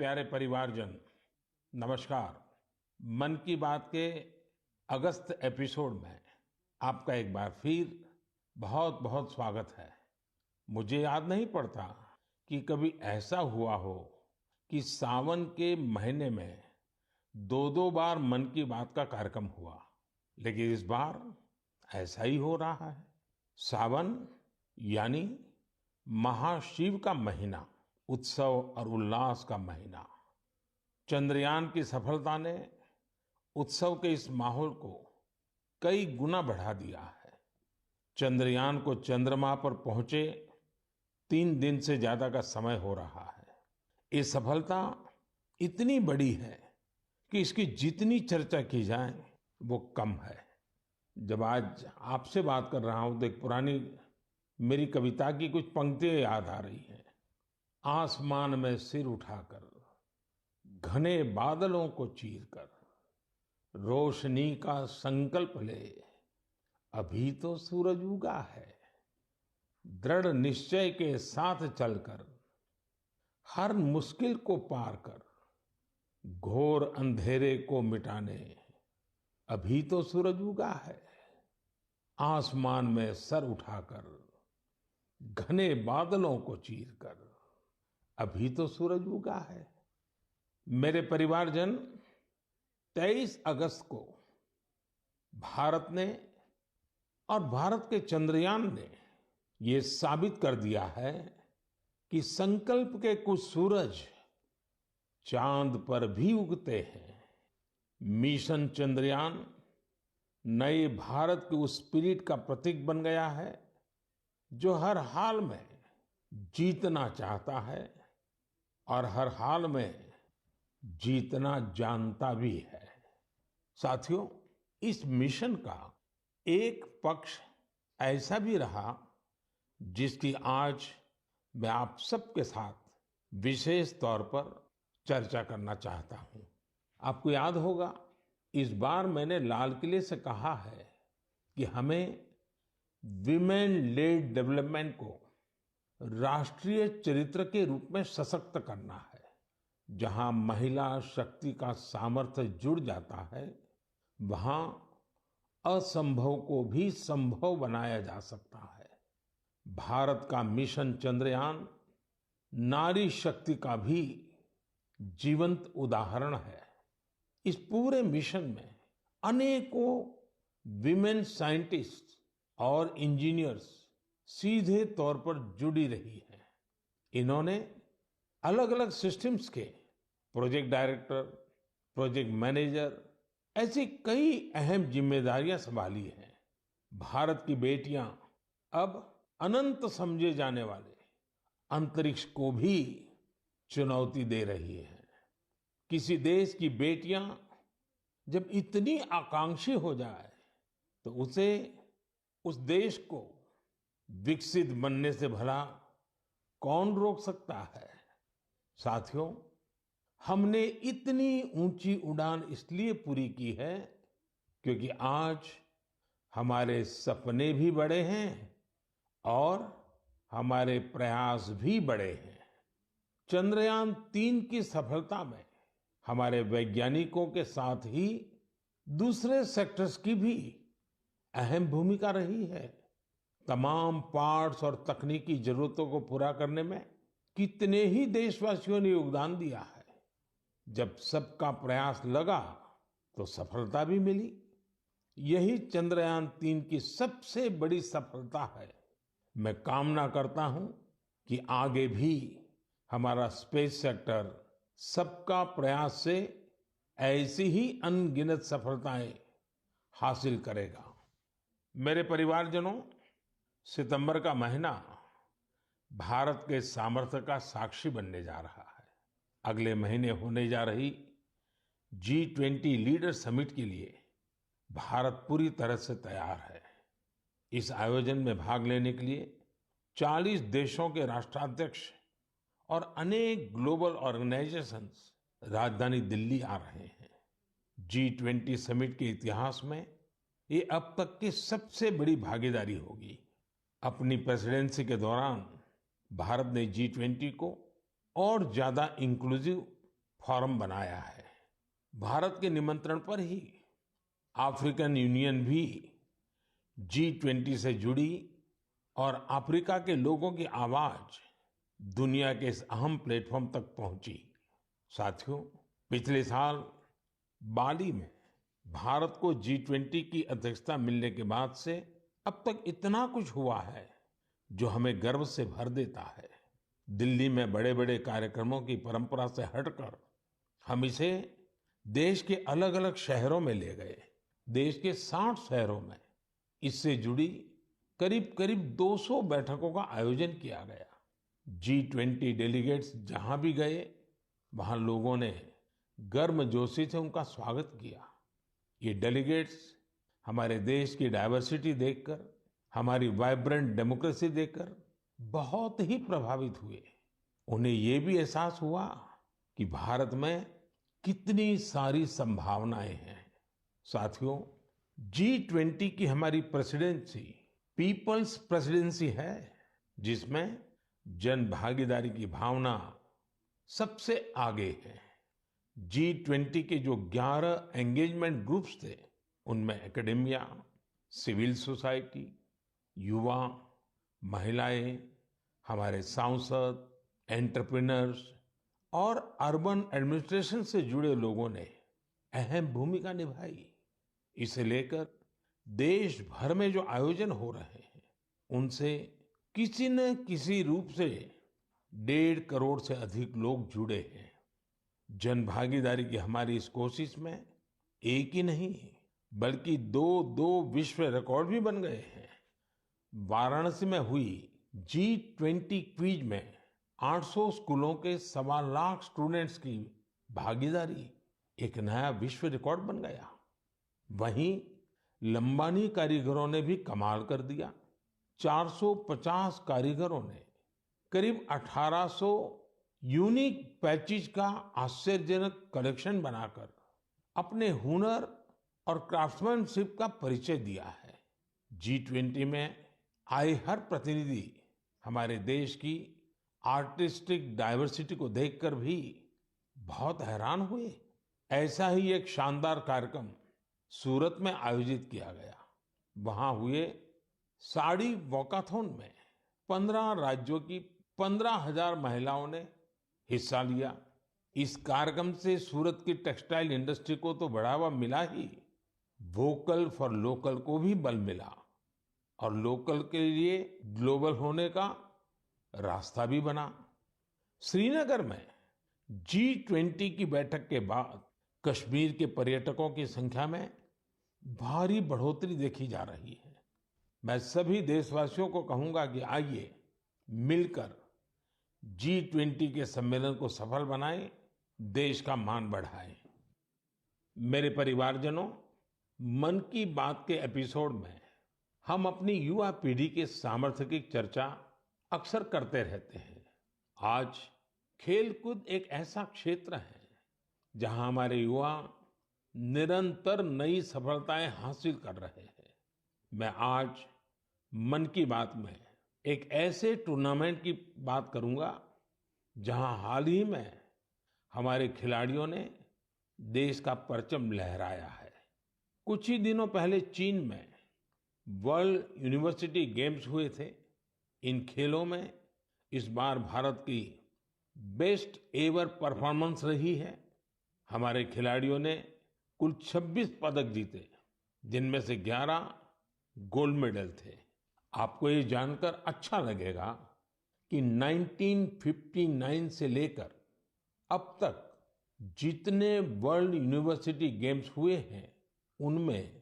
प्यारे परिवारजन, नमस्कार। मन की बात के अगस्त एपिसोड में आपका एक बार फिर बहुत बहुत स्वागत है। मुझे याद नहीं पड़ता कि कभी ऐसा हुआ हो कि सावन के महीने में दो दो बार मन की बात का कार्यक्रम हुआ, लेकिन इस बार ऐसा ही हो रहा है। सावन यानी महाशिव का महीना, उत्सव और उल्लास का महीना। चंद्रयान की सफलता ने उत्सव के इस माहौल को कई गुना बढ़ा दिया है। चंद्रयान को चंद्रमा पर पहुंचे 3 दिन से ज्यादा का समय हो रहा है। ये सफलता इतनी बड़ी है कि इसकी जितनी चर्चा की जाए वो कम है। जब आज आपसे बात कर रहा हूं तो एक पुरानी मेरी कविता की कुछ पंक्तियां याद आ रही हैं। आसमान में सिर उठाकर, घने बादलों को चीरकर, रोशनी का संकल्प ले, अभी तो सूरज उगा है। दृढ़ निश्चय के साथ चलकर, हर मुश्किल को पार कर, घोर अंधेरे को मिटाने, अभी तो सूरज उगा है। आसमान में सर उठाकर, घने बादलों को चीरकर, अभी तो सूरज उगा है। मेरे परिवारजन, 23 अगस्त को भारत ने और भारत के चंद्रयान ने ये साबित कर दिया है कि संकल्प के कुछ सूरज चांद पर भी उगते हैं। मिशन चंद्रयान नए भारत के उस स्पिरिट का प्रतीक बन गया है जो हर हाल में जीतना चाहता है और हर हाल में जीतना जानता भी है। साथियों, इस मिशन का एक पक्ष ऐसा भी रहा जिसकी आज मैं आप सबके साथ विशेष तौर पर चर्चा करना चाहता हूं। आपको याद होगा, इस बार मैंने लाल किले से कहा है कि हमें विमेन लेड डेवलपमेंट को राष्ट्रीय चरित्र के रूप में सशक्त करना है। जहां महिला शक्ति का सामर्थ्य जुड़ जाता है, वहां असंभव को भी संभव बनाया जा सकता है। भारत का मिशन चंद्रयान नारी शक्ति का भी जीवंत उदाहरण है। इस पूरे मिशन में अनेकों विमेन साइंटिस्ट और इंजीनियर्स सीधे तौर पर जुड़ी रही हैं। इन्होंने अलग अलग सिस्टम्स के प्रोजेक्ट डायरेक्टर, प्रोजेक्ट मैनेजर, ऐसी कई अहम जिम्मेदारियां संभाली हैं। भारत की बेटियां अब अनंत समझे जाने वाले अंतरिक्ष को भी चुनौती दे रही हैं। किसी देश की बेटियां जब इतनी आकांक्षी हो जाए तो उसे, उस देश को विकसित बनने से भला कौन रोक सकता है। साथियों, हमने इतनी ऊंची उड़ान इसलिए पूरी की है क्योंकि आज हमारे सपने भी बड़े हैं और हमारे प्रयास भी बड़े हैं। चंद्रयान-3 की सफलता में हमारे वैज्ञानिकों के साथ ही दूसरे सेक्टर्स की भी अहम भूमिका रही है। तमाम पार्ट्स और तकनीकी जरूरतों को पूरा करने में कितने ही देशवासियों ने योगदान दिया है। जब सबका प्रयास लगा तो सफलता भी मिली। यही चंद्रयान-3 की सबसे बड़ी सफलता है। मैं कामना करता हूं कि आगे भी हमारा स्पेस सेक्टर सबका प्रयास से ऐसी ही अनगिनत सफलताएं हासिल करेगा। मेरे परिवारजनों, सितंबर का महीना भारत के सामर्थ्य का साक्षी बनने जा रहा है। अगले महीने होने जा रही G20 लीडर समिट के लिए भारत पूरी तरह से तैयार है। इस आयोजन में भाग लेने के लिए 40 देशों के राष्ट्राध्यक्ष और अनेक ग्लोबल ऑर्गेनाइजेशंस राजधानी दिल्ली आ रहे हैं। G20 समिट के इतिहास में ये अब तक की सबसे बड़ी भागीदारी होगी। अपनी प्रेसिडेंसी के दौरान भारत ने G20 को और ज्यादा इंक्लूसिव फोरम बनाया है। भारत के निमंत्रण पर ही अफ्रीकन यूनियन भी G20 से जुड़ी और अफ्रीका के लोगों की आवाज दुनिया के इस अहम प्लेटफॉर्म तक पहुंची। साथियों, पिछले साल बाली में भारत को G20 की अध्यक्षता मिलने के बाद से अब तक इतना कुछ हुआ है जो हमें गर्व से भर देता है। दिल्ली में बड़े बड़े कार्यक्रमों की परंपरा से हटकर हम इसे देश के अलग अलग शहरों में ले गए। देश के 60 शहरों में इससे जुड़ी करीब करीब 200 बैठकों का आयोजन किया गया। G20 डेलीगेट्स जहां भी गए वहां लोगों ने गर्मजोशी से उनका स्वागत किया। ये डेलीगेट्स हमारे देश की डाइवर्सिटी देखकर, हमारी वाइब्रेंट डेमोक्रेसी देखकर बहुत ही प्रभावित हुए। उन्हें ये भी एहसास हुआ कि भारत में कितनी सारी संभावनाएं हैं। साथियों, G20 की हमारी प्रेसिडेंसी पीपल्स प्रेसिडेंसी है, जिसमें जन भागीदारी की भावना सबसे आगे है। G20 के जो 11 एंगेजमेंट ग्रुप्स थे, उनमें एकेडेमिया, सिविल सोसाइटी, युवा, महिलाएं, हमारे सांसद, एंटरप्रेन्योर्स और अर्बन एडमिनिस्ट्रेशन से जुड़े लोगों ने अहम भूमिका निभाई। इसे लेकर देश भर में जो आयोजन हो रहे हैं, उनसे किसी न किसी रूप से 1.5 करोड़ से अधिक लोग जुड़े हैं। जन भागीदारी की हमारी इस कोशिश में एक ही नहीं बल्कि दो विश्व रिकॉर्ड भी बन गए हैं। वाराणसी में हुई G20 क्विज में 800 स्कूलों के 1.25 लाख स्टूडेंट्स की भागीदारी एक नया विश्व रिकॉर्ड बन गया। वहीं लंबानी कारीगरों ने भी कमाल कर दिया। 450 कारीगरों ने करीब 1800 यूनिक पैचेज का आश्चर्यजनक कलेक्शन बनाकर अपने हुनर और क्राफ्ट्समैनशिप का परिचय दिया है। G20 में आए हर प्रतिनिधि हमारे देश की आर्टिस्टिक डाइवर्सिटी को देखकर भी बहुत हैरान हुए। ऐसा ही एक शानदार कार्यक्रम सूरत में आयोजित किया गया। वहां हुए साड़ी वॉकाथॉन में 15 राज्यों की 15,000 महिलाओं ने हिस्सा लिया। इस कार्यक्रम से सूरत की टेक्सटाइल इंडस्ट्री को तो बढ़ावा मिला ही, वोकल फॉर लोकल को भी बल मिला और लोकल के लिए ग्लोबल होने का रास्ता भी बना। श्रीनगर में G20 की बैठक के बाद कश्मीर के पर्यटकों की संख्या में भारी बढ़ोतरी देखी जा रही है। मैं सभी देशवासियों को कहूंगा कि आइए मिलकर G20 के सम्मेलन को सफल बनाएं, देश का मान बढ़ाएं। मेरे परिवारजनों, मन की बात के एपिसोड में हम अपनी युवा पीढ़ी के सामर्थ्य की चर्चा अक्सर करते रहते हैं। आज खेलकूद एक ऐसा क्षेत्र है जहां हमारे युवा निरंतर नई सफलताएं हासिल कर रहे हैं। मैं आज मन की बात में एक ऐसे टूर्नामेंट की बात करूंगा जहां हाल ही में हमारे खिलाड़ियों ने देश का परचम लहराया है। कुछ ही दिनों पहले चीन में वर्ल्ड यूनिवर्सिटी गेम्स हुए थे। इन खेलों में इस बार भारत की बेस्ट एवर परफॉर्मेंस रही है। हमारे खिलाड़ियों ने कुल 26 पदक जीते, जिनमें से 11 गोल्ड मेडल थे। आपको ये जानकर अच्छा लगेगा कि 1959 से लेकर अब तक जितने वर्ल्ड यूनिवर्सिटी गेम्स हुए हैं, उनमें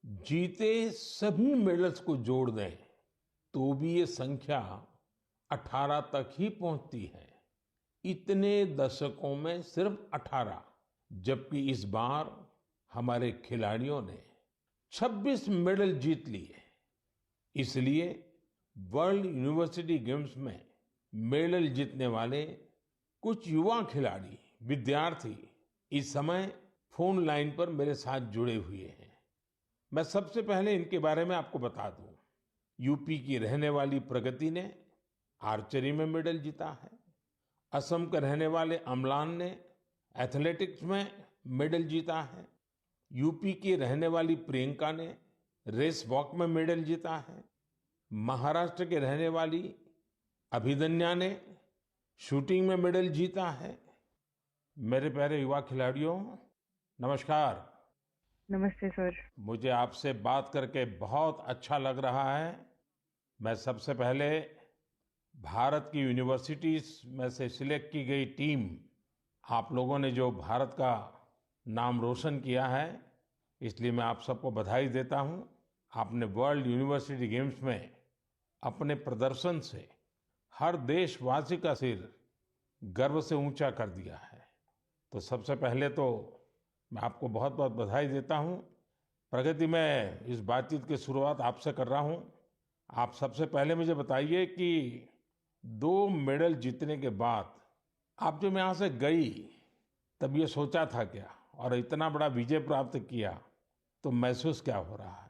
जीते सभी मेडल्स को जोड़ दें तो भी ये संख्या 18 तक ही पहुंचती है। इतने दशकों में सिर्फ 18, जबकि इस बार हमारे खिलाड़ियों ने 26 मेडल जीत लिए। इसलिए वर्ल्ड यूनिवर्सिटी गेम्स में मेडल जीतने वाले कुछ युवा खिलाड़ी, विद्यार्थी इस समय फोन लाइन पर मेरे साथ जुड़े हुए हैं। मैं सबसे पहले इनके बारे में आपको बता दूं। यूपी की रहने वाली प्रगति ने आर्चरी में मेडल जीता है। असम के रहने वाले अमलान ने एथलेटिक्स में मेडल जीता है। यूपी की रहने वाली प्रियंका ने रेस वॉक में मेडल जीता है। महाराष्ट्र के रहने वाली अभिदन्या ने शूटिंग में मेडल जीता है। मेरे प्यारे युवा खिलाड़ियों, नमस्कार। नमस्ते सर। मुझे आपसे बात करके बहुत अच्छा लग रहा है। मैं सबसे पहले भारत की यूनिवर्सिटीज में से सिलेक्ट की गई टीम, आप लोगों ने जो भारत का नाम रोशन किया है, इसलिए मैं आप सबको बधाई देता हूं। आपने वर्ल्ड यूनिवर्सिटी गेम्स में अपने प्रदर्शन से हर देशवासी का सिर गर्व से ऊंचा कर दिया है। तो सबसे पहले तो मैं आपको बहुत बहुत बधाई देता हूं। प्रगति, मैं इस बातचीत की शुरुआत आपसे कर रहा हूं। आप सबसे पहले मुझे बताइए कि 2 मेडल जीतने के बाद आप जब यहाँ से गई, तब ये सोचा था क्या, और इतना बड़ा विजय प्राप्त किया तो महसूस क्या हो रहा है?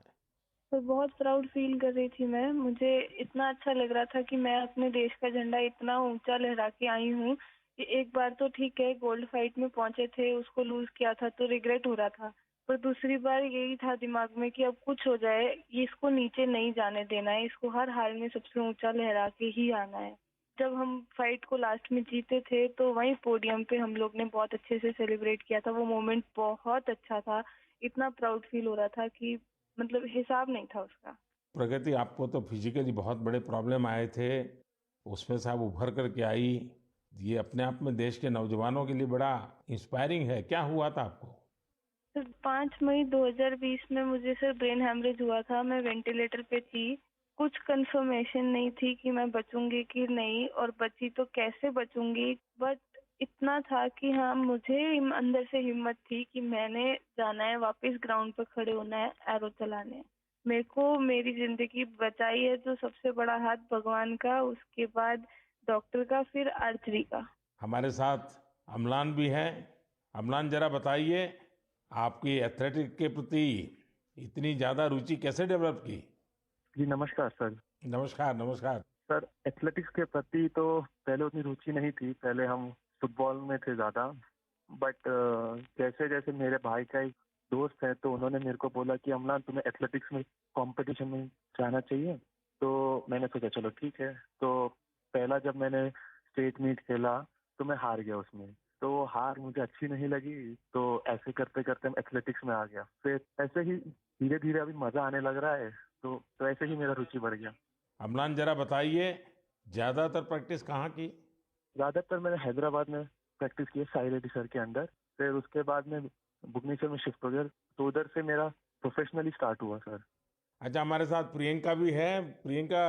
तो बहुत प्राउड फील कर रही थी मैं। मुझे इतना अच्छा लग रहा था कि मैं अपने देश का झंडा इतना ऊंचा लहरा के आई हूँ कि एक बार तो ठीक है गोल्ड फाइट में पहुंचे थे, उसको लूज किया था तो रिग्रेट हो रहा था, पर दूसरी बार यही था दिमाग में कि अब कुछ हो जाए, ये इसको नीचे नहीं जाने देना है, इसको हर हाल में सबसे ऊंचा लहरा के ही आना है। जब हम फाइट को लास्ट में जीते थे तो वहीं पोडियम पे हम लोग ने बहुत अच्छे से सेलिब्रेट किया था। वो मोमेंट बहुत अच्छा था। इतना प्राउड फील हो रहा था कि मतलब हिसाब नहीं था उसका। प्रगति, आपको तो फिजिकली बहुत बड़े प्रॉब्लम आए थे, उसमें से आप उभर करके आई। ये अपने आप में देश के नौजवानों के लिए बड़ा इंस्पायरिंग है। क्या हुआ था आपको? तो 5 मई 2020 में मुझे सर ब्रेन हैमरेज हुआ था। मैं वेंटिलेटर पे थी। कुछ कंफर्मेशन नहीं थी कि मैं बचूंगी कि नहीं, और बची तो कैसे बचूंगी, बट इतना था कि हाँ, मुझे अंदर से हिम्मत थी कि मैंने जाना है, वापस ग्राउंड पर खड़े होना है, एरो चलाने। मेरे को मेरी जिंदगी बचाई है तो सबसे बड़ा हाथ भगवान का, उसके बाद डॉक्टर का, फिर आर्चरी का। हमारे साथ अम्लान भी है। अम्लान, जरा बताइए, आपकी एथलेटिक के प्रति इतनी ज्यादा रुचि कैसे डेवलप की? जी नमस्कार सर। नमस्कार, नमस्कार। सर एथलेटिक्स के प्रति तो पहले उतनी रुचि नहीं थी, पहले हम फुटबॉल में थे ज़्यादा। बट जैसे जैसे मेरे भाई का एक दोस्त है तो उन्होंने मेरे को बोला कि अमलान तुम्हें एथलेटिक्स में कंपटीशन में जाना चाहिए। तो मैंने सोचा चलो ठीक है। तो पहला जब मैंने स्टेट मीट खेला तो मैं हार गया उसमें। तो वो हार मुझे अच्छी नहीं लगी, तो ऐसे करते करते मैं एथलेटिक्स में आ गया। फिर ऐसे ही धीरे धीरे अभी मज़ा आने लग रहा है, तो ऐसे ही मेरा रुचि बढ़ गया। अम्लान, जरा बताइए, ज्यादातर प्रैक्टिस कहाँ की? ज़्यादातर मैंने हैदराबाद में प्रैक्टिस की है, साई रेड्डी सर के अंडर। फिर उसके बाद में भुवनेश्वर में शिफ्ट हो गया, तो उधर से मेरा प्रोफेशनली स्टार्ट हुआ सर। अच्छा, हमारे साथ प्रियंका भी है। प्रियंका,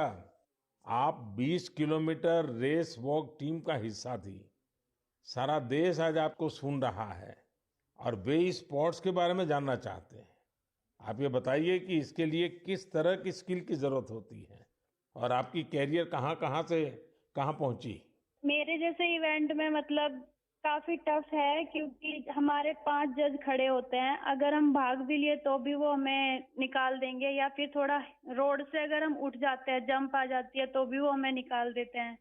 आप 20 किलोमीटर रेस वॉक टीम का हिस्सा थी। सारा देश आज आपको सुन रहा है और वे इस स्पोर्ट्स के बारे में जानना चाहते हैं। आप ये बताइए कि इसके लिए किस तरह की स्किल की जरूरत होती है और आपकी कैरियर कहाँ कहाँ से कहाँ पहुंची? मेरे जैसे इवेंट में मतलब काफी टफ है, क्योंकि हमारे 5 जज खड़े होते हैं। अगर हम भाग भी लिए तो भी वो हमें निकाल देंगे, या फिर थोड़ा रोड से अगर हम उठ जाते हैं, जंप आ जाती है तो भी वो हमें निकाल देते हैं,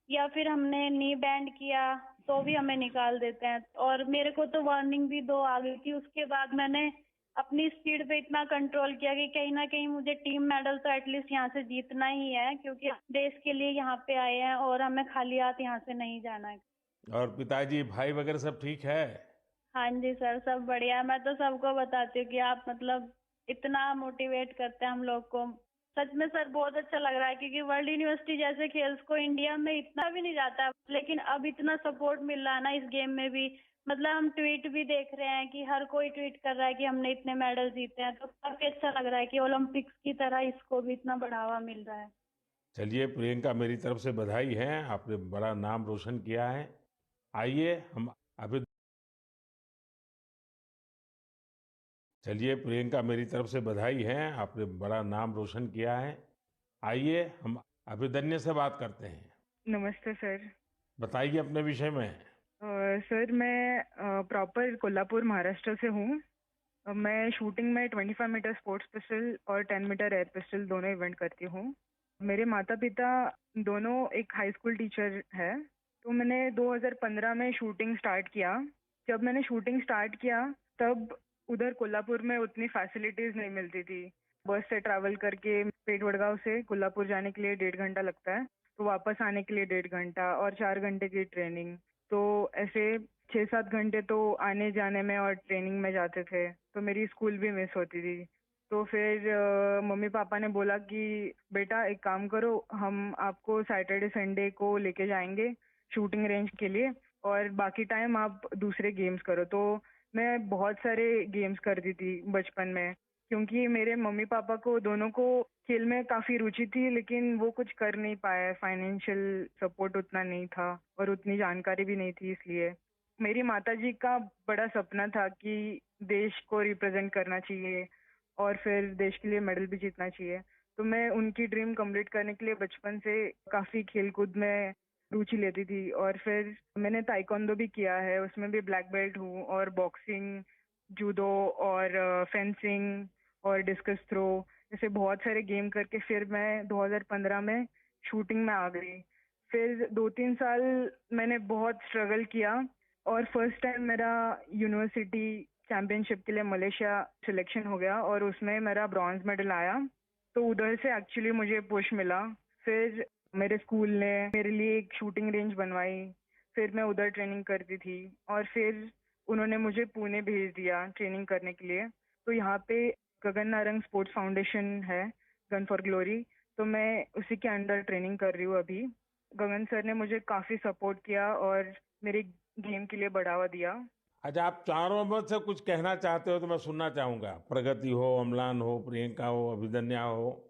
या फिर हमने नी बैंड किया तो भी हमें निकाल देते हैं। और मेरे को तो वार्निंग भी 2 आ गई थी। उसके बाद मैंने अपनी स्पीड पे इतना कंट्रोल किया कि कहीं ना कहीं मुझे टीम मेडल तो एटलीस्ट यहाँ से जीतना ही है, क्योंकि हम देश के लिए यहाँ पे आए हैं और हमें खाली हाथ यहाँ से नहीं जाना है। और पिताजी, भाई वगैरह सब ठीक है? हाँ जी सर, सब बढ़िया है। मैं तो सबको बताती हूँ कि आप मतलब इतना मोटिवेट करते हैं हम लोग को। सच में सर बहुत अच्छा लग रहा है, क्योंकि वर्ल्ड यूनिवर्सिटी जैसे खेल्स को इंडिया में इतना भी नहीं जाता, लेकिन अब इतना सपोर्ट मिल रहा है ना इस गेम में भी। मतलब हम ट्वीट भी देख रहे हैं कि हर कोई ट्वीट कर रहा है कि हमने इतने मेडल जीते हैं, तो काफी अच्छा लग रहा है कि ओलंपिक्स की तरह इसको भी इतना बढ़ावा मिल रहा है। चलिए प्रियंका, मेरी तरफ से बधाई है, आपने बड़ा नाम रोशन किया है। आइए हम अभी चलिए प्रियंका, मेरी तरफ से बधाई है, आपने बड़ा नाम रोशन किया है। आइए हम अभिदन्य से बात करते हैं। नमस्ते सर। बताइए अपने विषय में। सर मैं प्रॉपर कोल्हापुर महाराष्ट्र से हूँ। मैं शूटिंग में 25 मीटर स्पोर्ट्स पिस्टल और 10 मीटर एयर पिस्टल दोनों इवेंट करती हूँ। मेरे माता पिता दोनों एक हाई स्कूल टीचर है, तो मैंने 2015 में शूटिंग स्टार्ट किया। जब मैंने शूटिंग स्टार्ट किया तब उधर कोल्हापुर में उतनी फैसिलिटीज नहीं मिलती थी। बस से ट्रैवल करके पेट वडगांव से कोल्हापुर जाने के लिए 1.5 घंटा लगता है, तो वापस आने के लिए 1.5 घंटा और 4 घंटे की ट्रेनिंग। तो ऐसे 6-7 घंटे तो आने जाने में और ट्रेनिंग में जाते थे, तो मेरी स्कूल भी मिस होती थी। तो फिर मम्मी पापा ने बोला कि बेटा एक काम करो, हम आपको सैटरडे संडे को लेके जाएंगे शूटिंग रेंज के लिए और बाकी टाइम आप दूसरे गेम्स करो। तो मैं बहुत सारे गेम्स करती थी बचपन में, क्योंकि मेरे मम्मी पापा को दोनों को खेल में काफी रुचि थी, लेकिन वो कुछ कर नहीं पाए, फाइनेंशियल सपोर्ट उतना नहीं था और उतनी जानकारी भी नहीं थी। इसलिए मेरी माताजी का बड़ा सपना था कि देश को रिप्रेजेंट करना चाहिए और फिर देश के लिए मेडल भी जीतना चाहिए। तो मैं उनकी ड्रीम कंप्लीट करने के लिए बचपन से काफी खेलकूद में रुचि लेती थी और फिर मैंने ताइक्वांडो भी किया है, उसमें भी ब्लैक बेल्ट हूँ और बॉक्सिंग, जूडो और फेंसिंग और डिस्कस थ्रो, ऐसे बहुत सारे गेम करके फिर मैं 2015 में शूटिंग में आ गई। फिर 2-3 साल मैंने बहुत स्ट्रगल किया और फर्स्ट टाइम मेरा यूनिवर्सिटी चैंपियनशिप के लिए मलेशिया सिलेक्शन हो गया और उसमें मेरा ब्रॉन्ज मेडल आया। तो उधर से एक्चुअली मुझे पुश मिला। फिर मेरे स्कूल ने मेरे लिए एक शूटिंग रेंज बनवाई, फिर मैं उधर ट्रेनिंग करती थी और फिर उन्होंने मुझे पुणे भेज दिया ट्रेनिंग करने के लिए। तो यहाँ पे गगन नारंग स्पोर्ट्स फाउंडेशन है, गन फॉर ग्लोरी, तो मैं उसी के अंडर ट्रेनिंग कर रही हूँ अभी। गगन सर ने मुझे काफी सपोर्ट किया और मेरे गेम के लिए बढ़ावा दिया। अच्छा, आप चारों में से कुछ कहना चाहते हो तो मैं सुनना चाहूंगा। प्रगति हो, अम्लान हो, प्रियंका हो, अभिदन्या हो,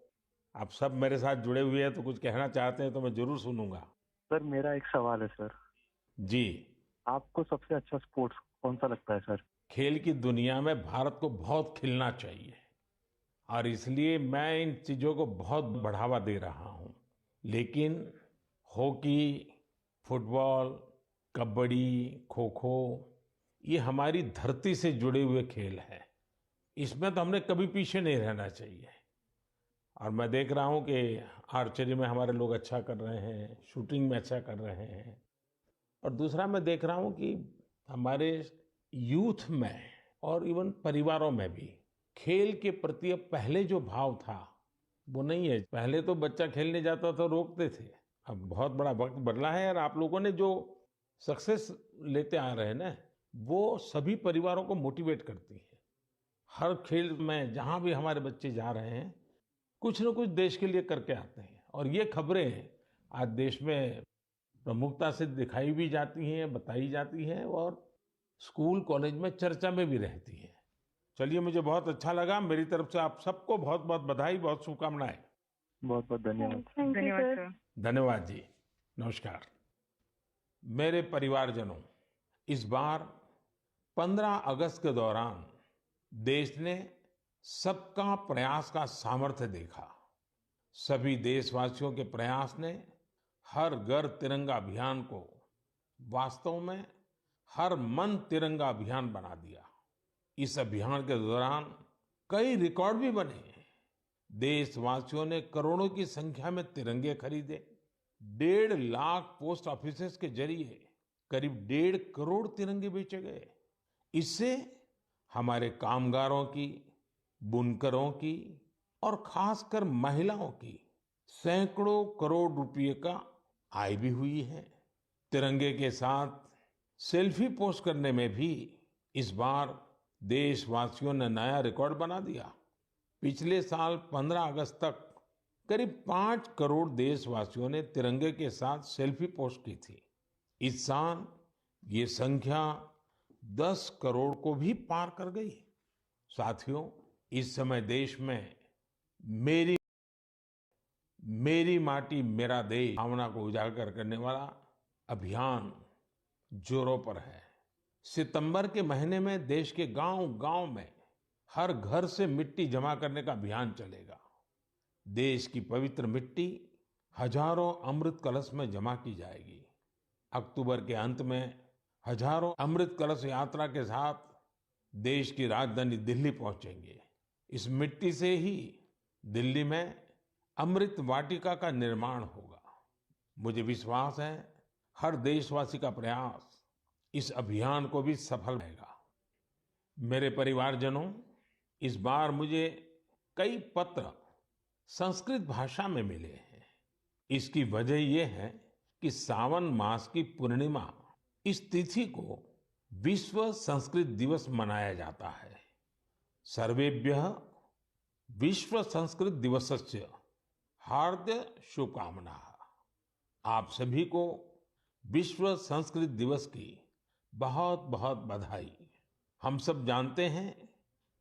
आप सब मेरे साथ जुड़े हुए हैं तो कुछ कहना चाहते हैं तो मैं जरूर सुनूंगा। सर मेरा एक सवाल है सर, जी। आपको सबसे अच्छा स्पोर्ट्स कौन सा लगता है सर? खेल की दुनिया में भारत को बहुत खिलना चाहिए और इसलिए मैं इन चीजों को बहुत बढ़ावा दे रहा हूं। लेकिन हॉकी, फुटबॉल, कबड्डी, खो खो, ये हमारी धरती से जुड़े हुए खेल हैं। इसमें तो हमने कभी पीछे नहीं रहना चाहिए। और मैं देख रहा हूं कि आर्चरी में हमारे लोग अच्छा कर रहे हैं, शूटिंग में अच्छा कर रहे हैं। और दूसरा मैं देख रहा हूं कि हमारे यूथ में और इवन परिवारों में भी खेल के प्रति अब पहले जो भाव था वो नहीं है। पहले तो बच्चा खेलने जाता तो रोकते थे, अब बहुत बड़ा वक्त बदला है और आप लोगों ने जो सक्सेस लेते आ रहे हैं ना, वो सभी परिवारों को मोटिवेट करती है। हर खेल में जहां भी हमारे बच्चे जा रहे हैं कुछ न कुछ देश के लिए करके आते हैं और ये खबरें आज देश में प्रमुखता से दिखाई भी जाती हैं, बताई जाती हैं और स्कूल कॉलेज में चर्चा में भी रहती हैं। चलिए, मुझे बहुत अच्छा लगा। मेरी तरफ से आप सबको बहुत बहुत बधाई, बहुत शुभकामनाएं। बहुत बहुत धन्यवाद। थैंक यू धन्यवाद सर। सर। धन्यवाद जी। नमस्कार। मेरे परिवारजनों, इस बार 15 अगस्त के दौरान देश ने सबका प्रयास का सामर्थ्य देखा। सभी देशवासियों के प्रयास ने हर घर तिरंगा अभियान को वास्तव में हर मन तिरंगा अभियान बना दिया। इस अभियान के दौरान कई रिकॉर्ड भी बने। देशवासियों ने करोड़ों की संख्या में तिरंगे खरीदे। 1.5 लाख पोस्ट ऑफिसेस के जरिए करीब 1.5 करोड़ तिरंगे बेचे गए। इससे हमारे कामगारों की, बुनकरों की और खासकर महिलाओं की सैकड़ों करोड़ रुपए का आय भी हुई है। तिरंगे के साथ सेल्फी पोस्ट करने में भी इस बार देशवासियों ने नया रिकॉर्ड बना दिया। पिछले साल 15 अगस्त तक करीब 5 करोड़ देशवासियों ने तिरंगे के साथ सेल्फी पोस्ट की थी। इस साल ये संख्या 10 करोड़ को भी पार कर गई। साथियों, इस समय देश में मेरी मेरी माटी मेरा देश भावना को उजागर करने वाला अभियान जोरों पर है। सितंबर के महीने में देश के गांव-गांव में हर घर से मिट्टी जमा करने का अभियान चलेगा। देश की पवित्र मिट्टी हजारों अमृत कलश में जमा की जाएगी। अक्टूबर के अंत में हजारों अमृत कलश यात्रा के साथ देश की राजधानी दिल्ली पहुंचेंगे। इस मिट्टी से ही दिल्ली में अमृत वाटिका का निर्माण होगा। मुझे विश्वास है हर देशवासी का प्रयास इस अभियान को भी सफल रहेगा। मेरे परिवारजनों, इस बार मुझे कई पत्र संस्कृत भाषा में मिले हैं। इसकी वजह ये है कि सावन मास की पूर्णिमा इस तिथि को विश्व संस्कृत दिवस मनाया जाता है। सर्वेभ्यः विश्व संस्कृत दिवसस्य हार्दिक शुभकामनाः। आप सभी को विश्व संस्कृत दिवस की बहुत बहुत बधाई। हम सब जानते हैं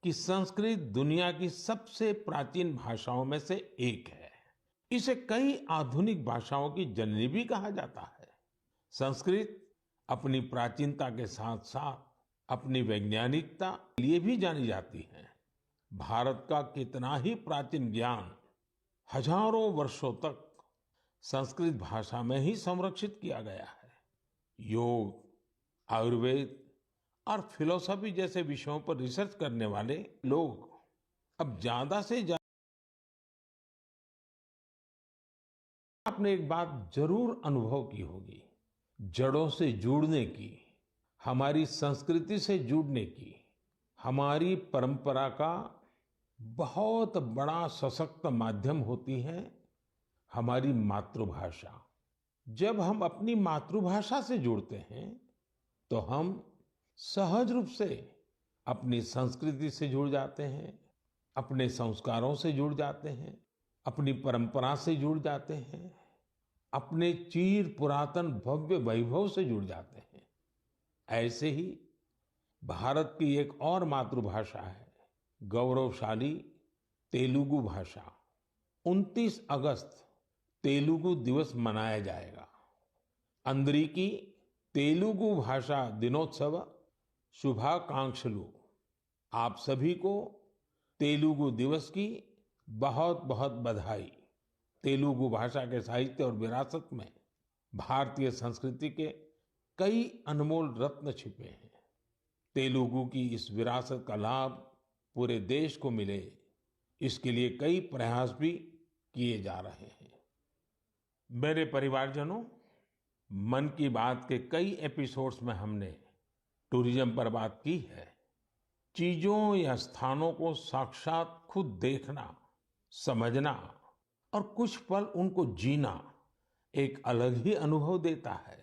कि संस्कृत दुनिया की सबसे प्राचीन भाषाओं में से एक है। इसे कई आधुनिक भाषाओं की जननी भी कहा जाता है। संस्कृत अपनी प्राचीनता के साथ साथ अपनी वैज्ञानिकता के लिए भी जानी जाती है। भारत का कितना ही प्राचीन ज्ञान हजारों वर्षों तक संस्कृत भाषा में ही संरक्षित किया गया है। योग, आयुर्वेद और फिलॉसफी जैसे विषयों पर रिसर्च करने वाले लोग अब ज्यादा से ज्यादा। आपने एक बात जरूर अनुभव की होगी, जड़ों से जुड़ने की, हमारी संस्कृति से जुड़ने की, हमारी परंपरा का बहुत बड़ा सशक्त माध्यम होती है हमारी मातृभाषा। जब हम अपनी मातृभाषा से जुड़ते हैं तो हम सहज रूप से अपनी संस्कृति से जुड़ जाते हैं, अपने संस्कारों से जुड़ जाते हैं, अपनी परंपरा से जुड़ जाते हैं, अपने चीर पुरातन भव्य वैभव से जुड़ जाते हैं। ऐसे ही भारत की एक और मातृभाषा है, गौरवशाली तेलुगु भाषा। 29 अगस्त तेलुगु दिवस मनाया जाएगा। अंदरिकी तेलुगु भाषा दिनोत्सव शुभाकांक्षलु। आप सभी को तेलुगु दिवस की बहुत बहुत बधाई। तेलुगु भाषा के साहित्य और विरासत में भारतीय संस्कृति के कई अनमोल रत्न छिपे हैं। तेलुगु की इस विरासत का लाभ पूरे देश को मिले, इसके लिए कई प्रयास भी किए जा रहे हैं। मेरे परिवारजनों, मन की बात के कई एपिसोड्स में हमने टूरिज्म पर बात की है। चीजों या स्थानों को साक्षात खुद देखना, समझना और कुछ पल उनको जीना एक अलग ही अनुभव देता है।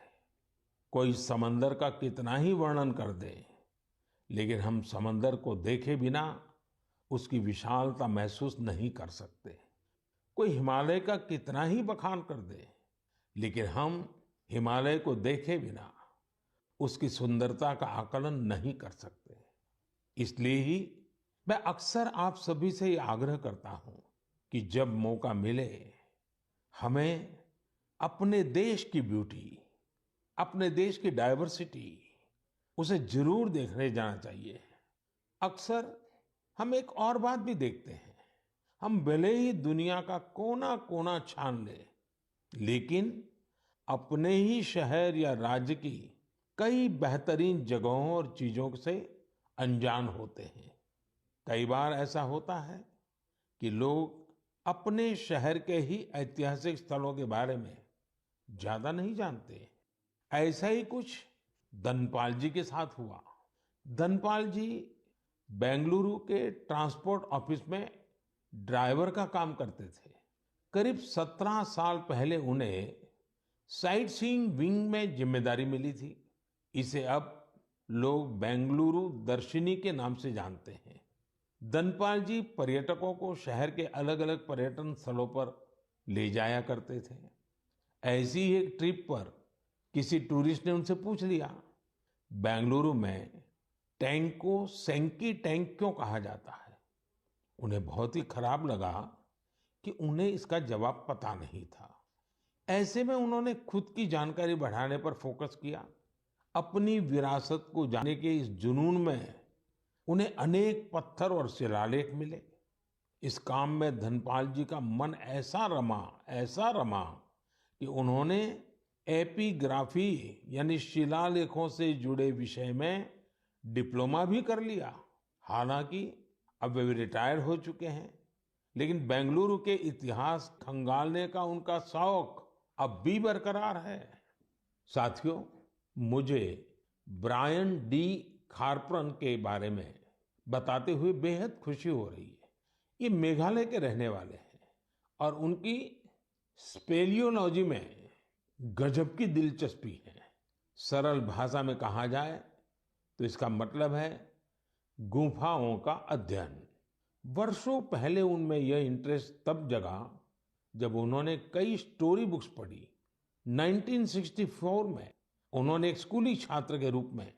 कोई समंदर का कितना ही वर्णन कर दे, लेकिन हम समंदर को देखे बिना उसकी विशालता महसूस नहीं कर सकते। कोई हिमालय का कितना ही बखान कर दे, लेकिन हम हिमालय को देखे बिना उसकी सुंदरता का आकलन नहीं कर सकते। इसलिए ही मैं अक्सर आप सभी से ये आग्रह करता हूं कि जब मौका मिले हमें अपने देश की ब्यूटी, अपने देश की डाइवर्सिटी, उसे जरूर देखने जाना चाहिए। अक्सर हम एक और बात भी देखते हैं, हम भले ही दुनिया का कोना कोना छान ले, लेकिन अपने ही शहर या राज्य की कई बेहतरीन जगहों और चीजों से अनजान होते हैं। कई बार ऐसा होता है कि लोग अपने शहर के ही ऐतिहासिक स्थलों के बारे में ज्यादा नहीं जानते। ऐसा ही कुछ धनपाल जी के साथ हुआ। धनपाल जी बेंगलुरु के ट्रांसपोर्ट ऑफिस में ड्राइवर का काम करते थे। करीब 17 साल पहले उन्हें साइट सीइंग विंग में जिम्मेदारी मिली थी। इसे अब लोग बेंगलुरु दर्शिनी के नाम से जानते हैं। धनपाल जी पर्यटकों को शहर के अलग अलग पर्यटन स्थलों पर ले जाया करते थे। ऐसी ही एक ट्रिप पर किसी टूरिस्ट ने उनसे पूछ लिया, बेंगलुरु में टैंक को सेंकी टैंक क्यों कहा जाता है? उन्हें बहुत ही खराब लगा कि उन्हें इसका जवाब पता नहीं था। ऐसे में उन्होंने खुद की जानकारी बढ़ाने पर फोकस किया। अपनी विरासत को जानने के इस जुनून में उन्हें अनेक पत्थर और शिलालेख मिले। इस काम में धनपाल जी का मन ऐसा रमा कि उन्होंने एपिग्राफी यानी शिलालेखों से जुड़े विषय में डिप्लोमा भी कर लिया। हालांकि अब वे रिटायर हो चुके हैं, लेकिन बेंगलुरु के इतिहास खंगालने का उनका शौक अब भी बरकरार है। साथियों, मुझे ब्रायन डी खारप्रन के बारे में बताते हुए बेहद खुशी हो रही है। ये मेघालय के रहने वाले हैं और उनकी स्पेलियोलॉजी में गजब की दिलचस्पी है। सरल भाषा में कहा जाए तो इसका मतलब है गुफाओं का अध्ययन। वर्षों पहले उनमें यह इंटरेस्ट तब जगा जब उन्होंने कई स्टोरी बुक्स पढ़ी। 1964 में उन्होंने एक स्कूली छात्र के रूप में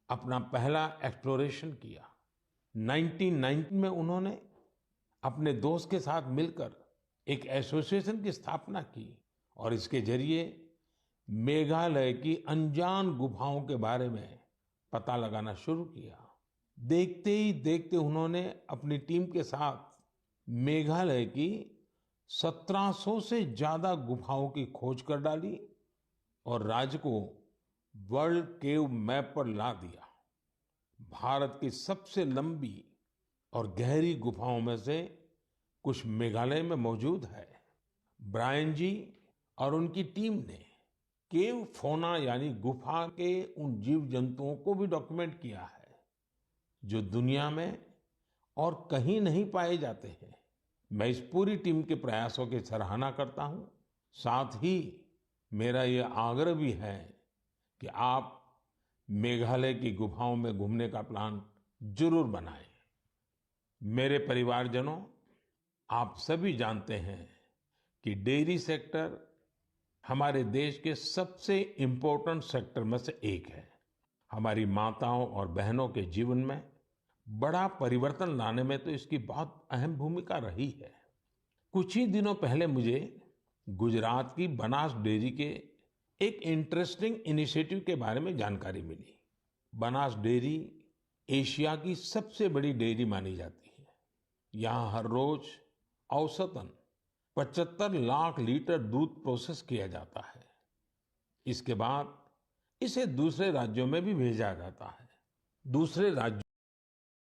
अपना पहला एक्सप्लोरेशन किया। 1990 में उन्होंने अपने दोस्त के साथ मिलकर एक एसोसिएशन की स्थापना की और इसके जरिए मेघालय की अनजान गुफाओं के बारे में पता लगाना शुरू किया। देखते ही देखते उन्होंने अपनी टीम के साथ मेघालय की 1700 से ज्यादा गुफाओं की खोज कर डाली और राज्य को वर्ल्ड केव मैप पर ला दिया। भारत की सबसे लंबी और गहरी गुफाओं में से कुछ मेघालय में मौजूद है। ब्रायन जी और उनकी टीम ने केव फौना यानी गुफा के उन जीव जंतुओं को भी डॉक्यूमेंट किया है जो दुनिया में और कहीं नहीं पाए जाते हैं। मैं इस पूरी टीम के प्रयासों की सराहना करता हूं। साथ ही मेरा यह आग्रह भी है कि आप मेघालय की गुफाओं में घूमने का प्लान जरूर बनाएं। मेरे परिवारजनों, आप सभी जानते हैं कि डेयरी सेक्टर हमारे देश के सबसे इम्पोर्टेंट सेक्टर में से एक है। हमारी माताओं और बहनों के जीवन में बड़ा परिवर्तन लाने में तो इसकी बहुत अहम भूमिका रही है। कुछ ही दिनों पहले मुझे गुजरात की बनास डेयरी के एक इंटरेस्टिंग इनिशिएटिव के बारे में जानकारी मिली। बनास डेयरी एशिया की सबसे बड़ी डेयरी मानी जाती है। यहाँ हर रोज औसतन 75 लाख लीटर दूध प्रोसेस किया जाता है। इसके बाद इसे दूसरे राज्यों में भी भेजा जाता है। दूसरे राज्यों